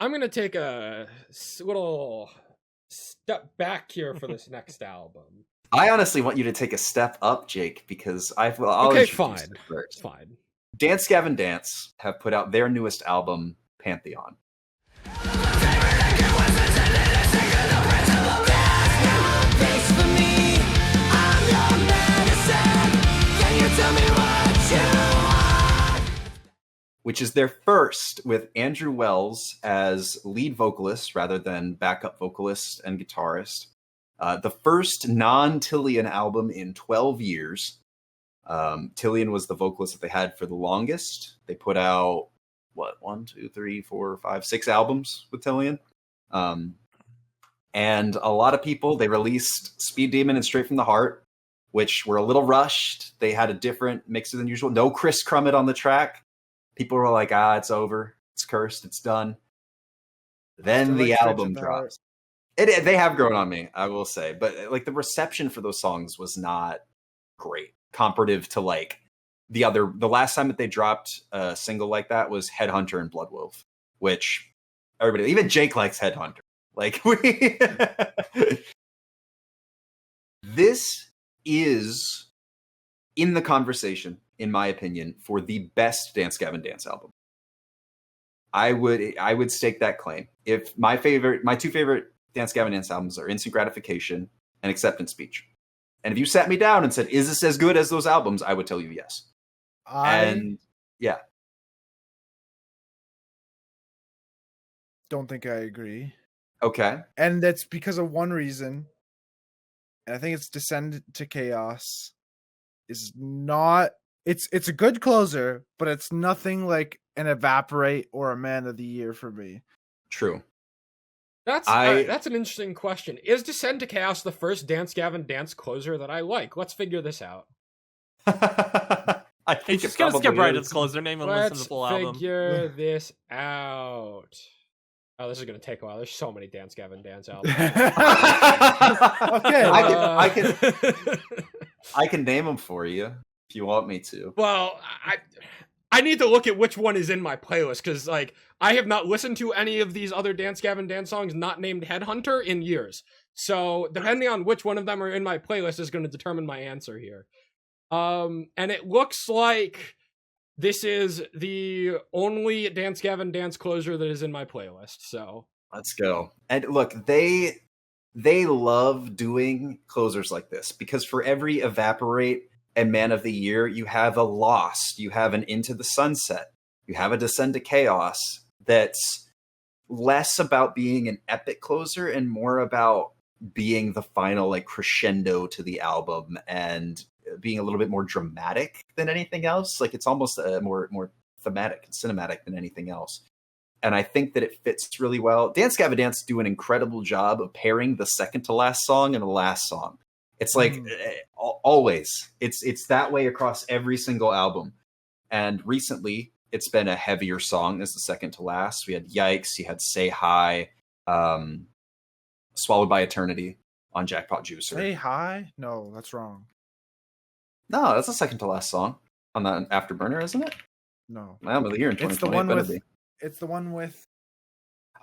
I'm gonna take a little step back here for this next album. I honestly want you to take a step up, Jake, because I'll okay, introduce fine. it first. Fine. Dance Gavin Dance have put out their newest album, Pantheon. Which is their first with Andrew Wells as lead vocalist rather than backup vocalist and guitarist. The first non-Tillian album in 12 years. Tillian was the vocalist that they had for the longest. They put out, 6 albums with Tillian. And a lot of people, they released Speed Demon and Straight from the Heart, which were a little rushed. They had a different mixer than usual. No Chris Crummett on the track. People were like, it's over. It's cursed. It's done. Then the album drops. They have grown on me, I will say. But like the reception for those songs was not great comparative to like the last time that they dropped a single like that was Headhunter and Bloodwolf, which everybody, even Jake likes Headhunter. Like this is in the conversation, in my opinion, for the best Dance Gavin Dance album. I would stake that claim. If my two favorite Dance Gavin Dance albums are Instant Gratification and Acceptance Speech. And if you sat me down and said, is this as good as those albums? I would tell you yes. Don't think I agree. Okay. And that's because of one reason. And I think it's Descend to Chaos is not... It's a good closer, but it's nothing like an Evaporate or a Man of the Year for me. True. That's an interesting question. Is Descend to Chaos the first Dance Gavin Dance closer that I like? Let's figure this out. I think it's gonna skip right to the closer name and listen to the full album. Let's figure this out. Oh, this is gonna take a while. There's so many Dance Gavin Dance albums. Okay, I can name them for you if you want me to. Well, I need to look at which one is in my playlist because, like, I have not listened to any of these other Dance Gavin Dance songs not named Headhunter in years. So, depending on which one of them are in my playlist is going to determine my answer here. And it looks like this is the only Dance Gavin Dance closer that is in my playlist. So, let's go. And look, they love doing closers like this because for every Evaporate and Man of the Year, you have a Lost, you have an Into the Sunset, you have a Descend to Chaos that's less about being an epic closer and more about being the final like crescendo to the album and being a little bit more dramatic than anything else. Like it's almost more thematic and cinematic than anything else. And I think that it fits really well. Dance Gavin Dance do an incredible job of pairing the second to last song and the last song. It's like always. It's that way across every single album. And recently, it's been a heavier song as the second to last. We had Yikes, you had Say Hi, Swallowed by Eternity on Jackpot Juicer. Say Hi? No, that's wrong. No, that's the second to last song on the Afterburner, isn't it? No. I'm of the year in 2020. It's the one with...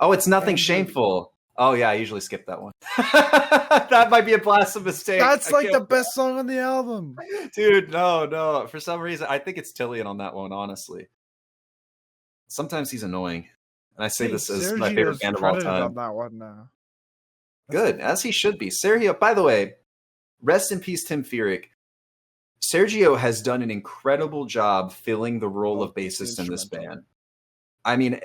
Oh, It's Nothing Shameful. Oh, yeah, I usually skip that one. That might be a blasphemous mistake. That's like the best song on the album. Dude, no. For some reason, I think it's Tillian on that one, honestly. Sometimes he's annoying. And I say this as my favorite band of all time. On that one now. Good, as he should be. Sergio, by the way, rest in peace, Tim Furyk. Sergio has done an incredible job filling the role of bassist in this band. I mean,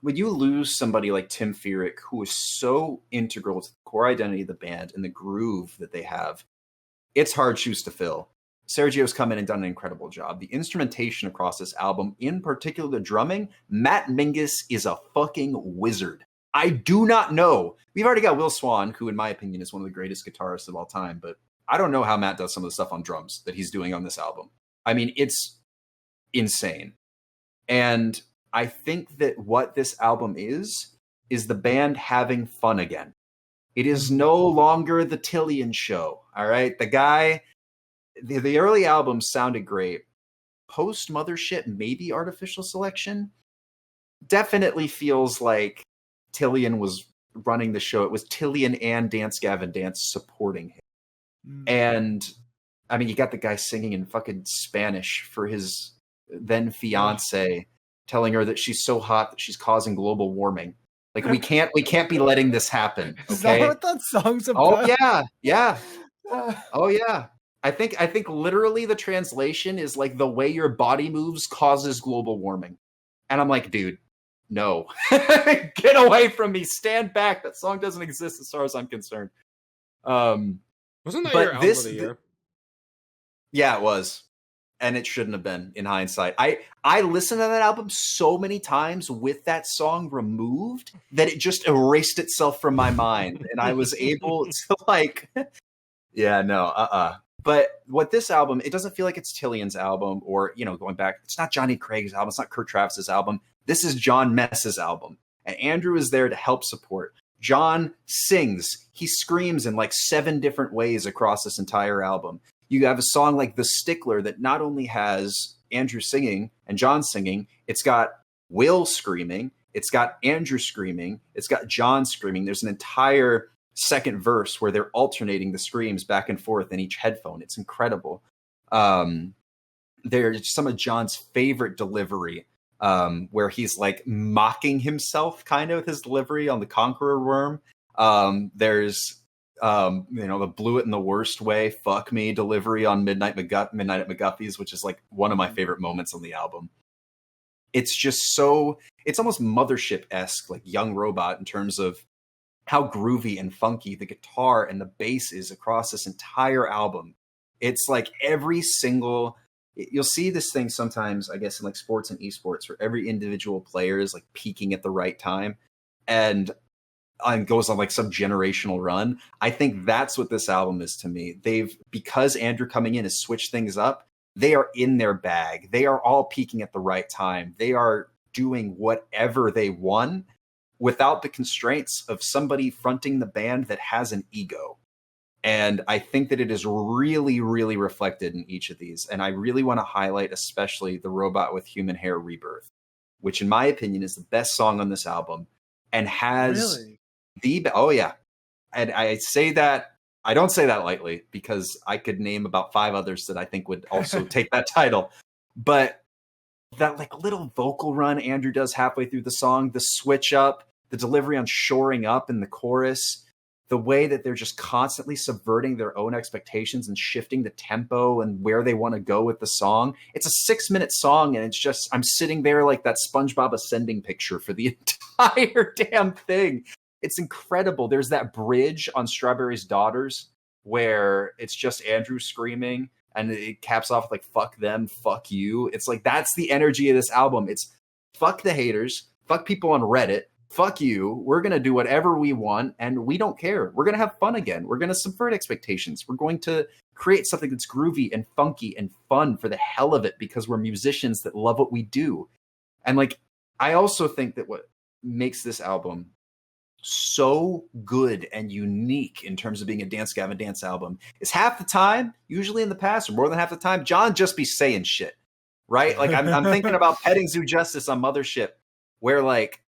when you lose somebody like Tim Furyk, who is so integral to the core identity of the band and the groove that they have, it's hard shoes to fill. Sergio's come in and done an incredible job. The instrumentation across this album, in particular the drumming, Matt Mingus is a fucking wizard. I do not know. We've already got Will Swan, who in my opinion is one of the greatest guitarists of all time, but I don't know how Matt does some of the stuff on drums that he's doing on this album. I mean, it's insane. And I think that what this album is the band having fun again. It is no longer the Tillian show, all right? The guy, the early albums sounded great. Post Mothership, maybe Artificial Selection, definitely feels like Tillian was running the show. It was Tillian and Dance Gavin Dance supporting him. And I mean, you got the guy singing in fucking Spanish for his then fiance, telling her that she's so hot that she's causing global warming. Like we can't be letting this happen. Okay? Is that what that song's about? Oh yeah. Oh yeah. I think literally the translation is like the way your body moves causes global warming. And I'm like, dude, no. Get away from me. Stand back. That song doesn't exist as far as I'm concerned. Wasn't that your album of the year? Yeah, it was. And it shouldn't have been, in hindsight. I listened to that album so many times with that song removed that it just erased itself from my mind. And I was able to like, yeah, no, But what this album, it doesn't feel like it's Tillian's album or, going back, it's not Johnny Craig's album. It's not Kurt Travis's album. This is John Mess's album. And Andrew is there to help support. John sings. He screams in like 7 different ways across this entire album. You have a song like The Stickler that not only has Andrew singing and John singing, it's got Will screaming, it's got Andrew screaming, it's got John screaming. There's an entire second verse where they're alternating the screams back and forth in each headphone. It's incredible. There's some of John's favorite delivery where he's like mocking himself kind of with his delivery on the Conqueror Worm. There's the blew it in the worst way, fuck me delivery on Midnight at McGuffey's, which is like one of my favorite moments on the album. It's just it's almost Mothership-esque, like Young Robot, in terms of how groovy and funky the guitar and the bass is across this entire album. It's like you'll see this thing sometimes, I guess, in like sports and esports, where every individual player is like peaking at the right time and goes on like some generational run. I think that's what this album is to me. Because Andrew coming in has switched things up, they are in their bag. They are all peaking at the right time. They are doing whatever they want without the constraints of somebody fronting the band that has an ego. And I think that it is really, really reflected in each of these. And I really want to highlight especially the Robot with Human Hair Rebirth, which in my opinion is the best song on this album and has oh yeah. And I don't say that lightly because I could name about 5 others that I think would also take that title. But that like little vocal run Andrew does halfway through the song, the switch up, the delivery on shoring up in the chorus, the way that they're just constantly subverting their own expectations and shifting the tempo and where they want to go with the song. It's a 6-minute song, and it's just, I'm sitting there like that SpongeBob ascending picture for the entire damn thing. It's incredible. There's that bridge on Strawberry's Daughters where it's just Andrew screaming and it caps off with like, fuck them, fuck you. It's like, that's the energy of this album. It's fuck the haters, fuck people on Reddit, fuck you. We're going to do whatever we want and we don't care. We're going to have fun again. We're going to subvert expectations. We're going to create something that's groovy and funky and fun for the hell of it because we're musicians that love what we do. And like, I also think that what makes this album so good and unique in terms of being a Dance Gavin Dance album is half the time, usually in the past or more than half the time, John just be saying shit, right? Like I'm thinking about Petting Zoo Justice on Mothership, where like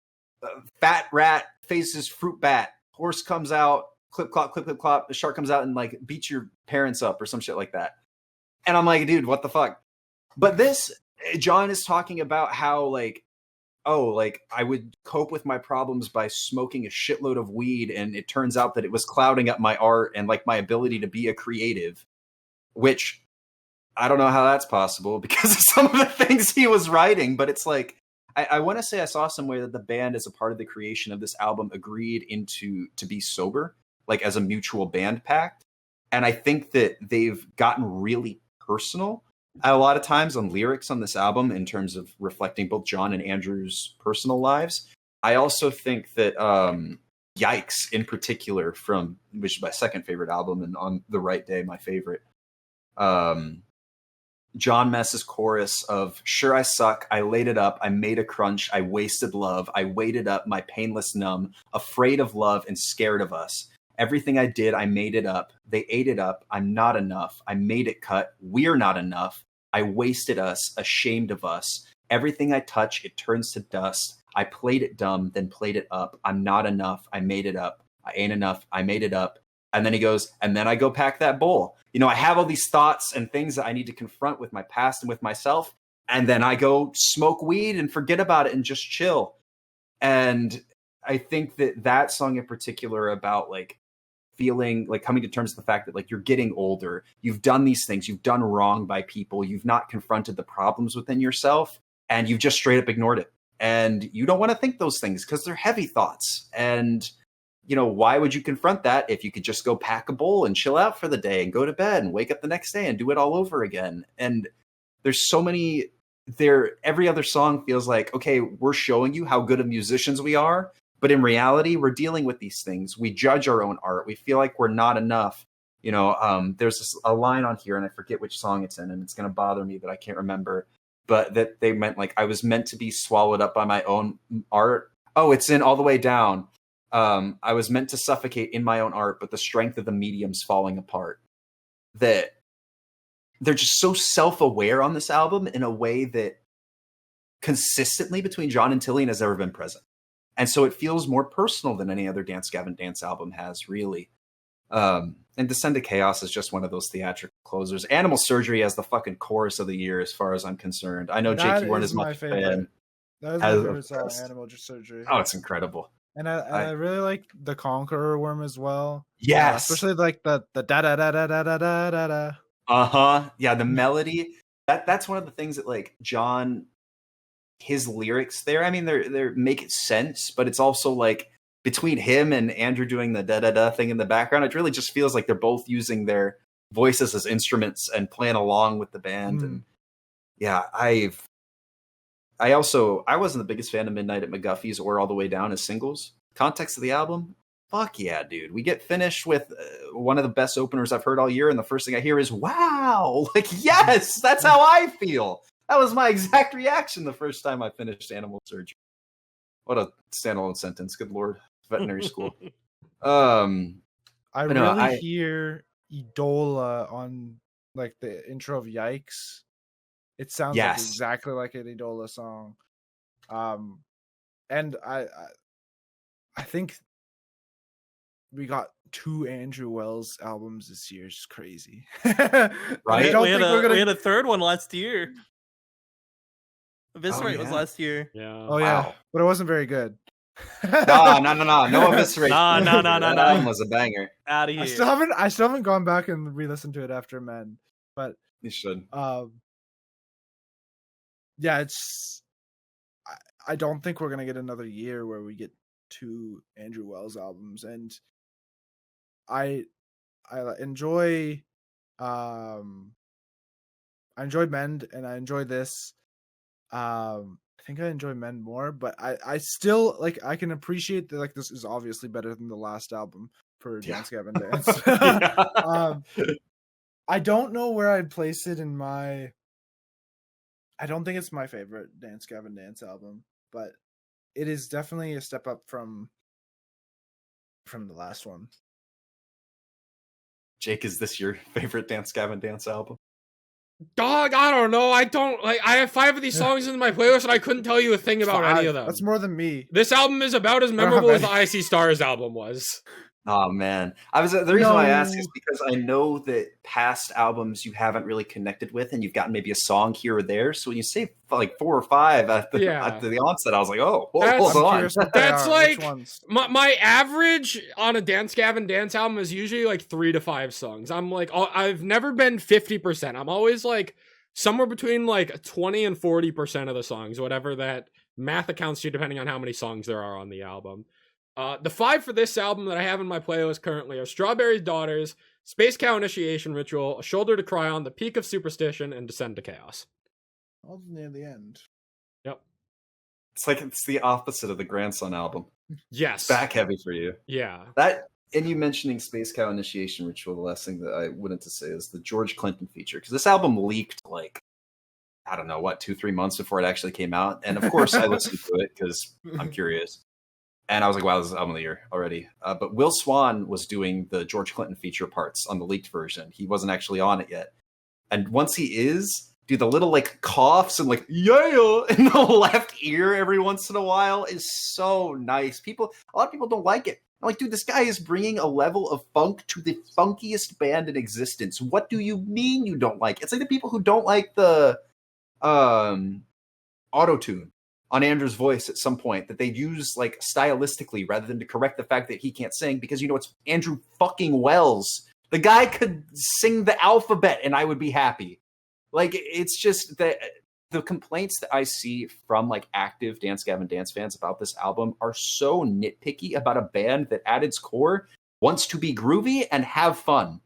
fat rat faces fruit bat, horse comes out, clip clop, the shark comes out and like beats your parents up or some shit like that. And I'm like, dude, what the fuck? But this, John is talking about how like, oh, like I would cope with my problems by smoking a shitload of weed. And it turns out that it was clouding up my art and like my ability to be a creative, which I don't know how that's possible because of some of the things he was writing. But it's like, I want to say I saw somewhere that the band as a part of the creation of this album agreed to be sober, like as a mutual band pact. And I think that they've gotten really personal a lot of times on lyrics on this album in terms of reflecting both John and Andrew's personal lives. I also think that Yikes in particular which is my second favorite album and On the Right Day, my favorite. John Mess's chorus of sure I suck, I laid it up, I made a crunch, I wasted love, I waited up, my painless numb, afraid of love and scared of us. Everything I did, I made it up. They ate it up. I'm not enough. I made it cut. We're not enough. I wasted us, ashamed of us. Everything I touch, it turns to dust. I played it dumb, then played it up. I'm not enough. I made it up. I ain't enough. I made it up. And then he goes, and then I go pack that bowl. You know, I have all these thoughts and things that I need to confront with my past and with myself. And then I go smoke weed and forget about it and just chill. And I think that song in particular about like feeling like coming to terms with the fact that like you're getting older, you've done these things, you've done wrong by people, you've not confronted the problems within yourself, and you've just straight up ignored it. And you don't want to think those things because they're heavy thoughts. And, you know, why would you confront that if you could just go pack a bowl and chill out for the day and go to bed and wake up the next day and do it all over again? And there's so many there. Every other song feels like, okay, we're showing you how good of musicians we are. But in reality, we're dealing with these things. We judge our own art. We feel like we're not enough. You know, there's a line on here, and I forget which song it's in, and it's going to bother me that I can't remember. But that they meant like I was meant to be swallowed up by my own art. Oh, it's in All the Way Down. I was meant to suffocate in my own art, but the strength of the medium's falling apart. That they're just so self-aware on this album in a way that consistently between John and Tillian has ever been present. And so it feels more personal than any other Dance Gavin Dance album has, really. And Descend to Chaos is just one of those theatrical closers. Animal Surgery has the fucking chorus of the year, as far as I'm concerned. I know Jake, you weren't as much a fan. That is my favorite song, Animal Surgery. Oh, it's incredible. And I really like the Conqueror Worm as well. Yes. Especially like the da da da da da da da da da. Uh-huh. Yeah, the melody. That's one of the things that like John, his lyrics there, I mean, they make sense, but it's also like between him and Andrew doing the da-da-da thing in the background, it really just feels like they're both using their voices as instruments and playing along with the band. And yeah, I wasn't the biggest fan of Midnight at McGuffey's or All the Way Down as singles. Context of the album, fuck yeah, dude. We get finished with one of the best openers I've heard all year, and the first thing I hear is, wow! Like, yes, that's how I feel. That was my exact reaction the first time I finished Animal Surgery. What a standalone sentence. Good Lord. Veterinary school. I really hear Idola on like the intro of Yikes. It sounds like exactly like an Idola song. And I think we got 2 Andrew Wells albums this year. It's crazy. Right? We had a third one last year. Eviscerate was last year. Yeah. Oh yeah, but it wasn't very good. No Eviscerate. No. That album was a banger. Out of here. I still haven't gone back and re-listened to it after Men, but you should. Yeah, it's. I don't think we're gonna get another year where we get 2 Andrew Wells albums, and I enjoy. I enjoyed Mend, and I enjoyed this. I think I enjoy Men more, but I still like. I can appreciate that. Like, this is obviously better than the last album for Dance Gavin Dance. I don't know where I'd place it in my. I don't think it's my favorite Dance Gavin Dance album, but it is definitely a step up from the last one. Jake, is this your favorite Dance Gavin Dance album? Dog, I don't know. I don't like. I have 5 of these songs in my playlist, and I couldn't tell you a thing about any of them. That's more than me. This album is about as memorable as the IC Stars album was. Oh man, the reason why I ask is because I know that past albums you haven't really connected with, and you've gotten maybe a song here or there. So when you say like 4 or 5 at the onset, I was like, oh, hold on. That's like my average on a Dance Gavin Dance album is usually like 3 to 5 songs. I'm like, I've never been 50%. I'm always like somewhere between like 20 and 40% of the songs, whatever that math accounts to, depending on how many songs there are on the album. The 5 for this album that I have in my playlist currently are Strawberry Daughters, Space Cow Initiation Ritual, A Shoulder to Cry On, The Peak of Superstition, and Descend to Chaos. All near the end. Yep. It's like it's the opposite of the Grandson album. Yes. It's back heavy for you. Yeah. That, and you mentioning Space Cow Initiation Ritual, the last thing that I wanted to say is the George Clinton feature, because this album leaked like, I don't know, 2-3 months before it actually came out. And of course I listened to it because I'm curious. And I was like, wow, this is album of the year already. But Will Swan was doing the George Clinton feature parts on the leaked version. He wasn't actually on it yet. And once he is, Dude, the little like coughs and like yeah in the left ear every once in a while is so nice. A lot of people don't like it. I'm like, dude, this guy is bringing a level of funk to the funkiest band in existence. What do you mean you don't like it? It's like the people who don't like the auto-tune on Andrew's voice at some point that they use like stylistically rather than to correct the fact that he can't sing, because you know it's Andrew fucking Wells. The guy could sing the alphabet and I would be happy. Like, it's just that the complaints that I see from like active Dance Gavin Dance fans about this album are so nitpicky about a band that at its core wants to be groovy and have fun.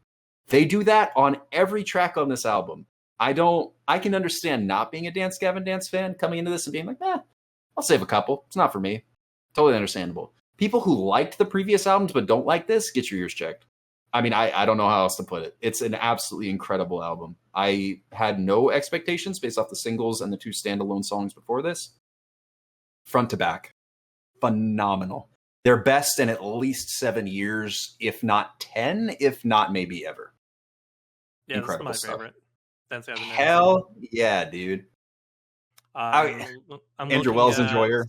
They do that on every track on this album. I can understand not being a Dance Gavin Dance fan coming into this and being like, I'll save a couple. It's not for me. Totally understandable. People who liked the previous albums but don't like this, get your ears checked. I mean, I don't know how else to put it. It's an absolutely incredible album. I had no expectations based off the singles and the 2 standalone songs before this. Front to back. Phenomenal. Their best in at least 7 years, if not 10, if not maybe ever. Yeah, Incredible this is my favorite. Dance Gavin Dance. Hell yeah, dude. Andrew Wells enjoyer.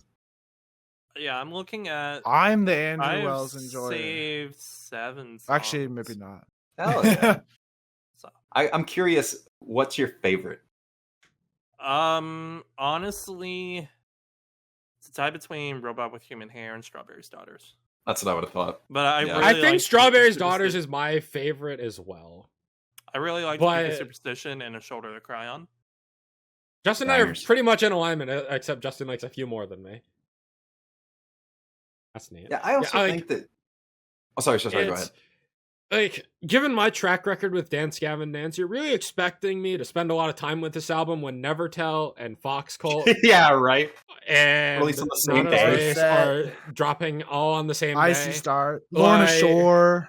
Yeah, I'm looking at. I'm the Andrew I've Wells enjoyer. Saved 7 songs. Actually, maybe not. Hell yeah. I'm curious, what's your favorite? Honestly, it's a tie between Robot with Human Hair and Strawberry's Daughters. That's what I would have thought. But I Yeah. really I think like Strawberry's Stupid Daughters Superstition. is my favorite as well. I really like But- Superstition and A Shoulder to Cry On. Justin and I are Bangers. pretty much in alignment, except Justin likes a few more than me. That's neat. Yeah, I also I think that. Oh, sorry, go ahead. It's- Like, given my track record with Dance Gavin Dance, you're really expecting me to spend a lot of time with this album when Nevertell and Fox Cult Yeah, right. and Released on the same Not a day. Race are dropping all on the same Icy day. Star, Lorna Like- Shore.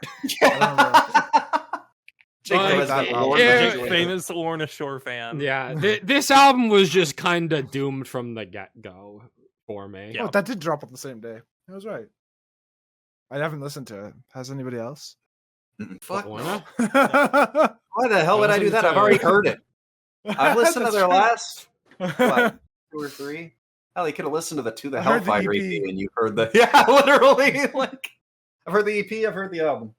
Jake Like, Rose that is album. Lord Yeah. of the Rings. Famous Lorna Shore fan. Yeah, this album was just kind of doomed from the get-go for me. Yeah. Oh, that did drop on the same day. That was right. I haven't listened to it. Has anybody else? Fuck Lorna? no. Why the hell would I do that? I've already heard it. I've listened to their last what, 2 or 3. Hell, you could have listened to the To the I heard the Hellfire EP. EP and you heard the yeah, literally. Like, I've heard the EP. I've heard the album.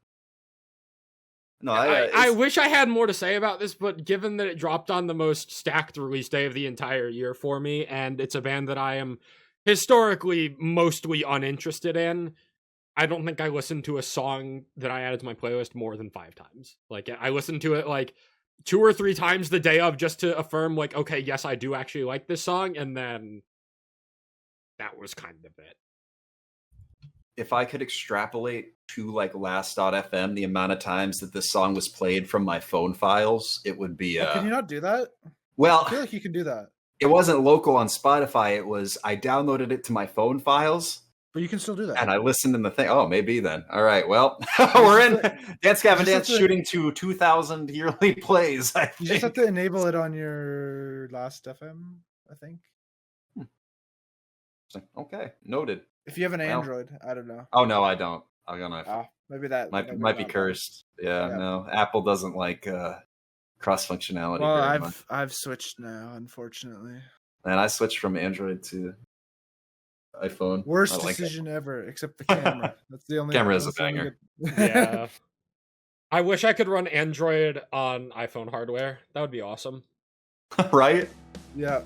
No, I wish I had more to say about this, but given that it dropped on the most stacked release day of the entire year for me, and it's a band that I am historically mostly uninterested in, I don't think I listened to a song that I added to my playlist more than 5 times. Like, I listened to it like 2 or 3 times the day of just to affirm, like, okay, yes, I do actually like this song, and then that was kind of it. if I could extrapolate to like last.fm the amount of times that this song was played from my phone files, it would be Can you not do that? I well, feel like you can do that, it wasn't local on Spotify. It was I downloaded it to my phone files but you can still do that. and I listened in the thing. Oh, maybe then. All right. Well, we're in Dance Gavin Dance shooting to 2,000 yearly plays. I You just have think. to enable it on your last FM, I think. Okay, noted. If you have an Well. Android, I don't know. Oh no, I don't. I got an iPhone. Ah, maybe that might be not bad. cursed. Yeah, Yeah. no. Apple doesn't like cross functionality Well, very much. I've switched now, unfortunately. And I switched from Android to iPhone. Worst I like it. decision ever, except the camera. That's the only Camera is a that's the only banger. good- Yeah. I wish I could run Android on iPhone hardware. That would be awesome. Right? yeah.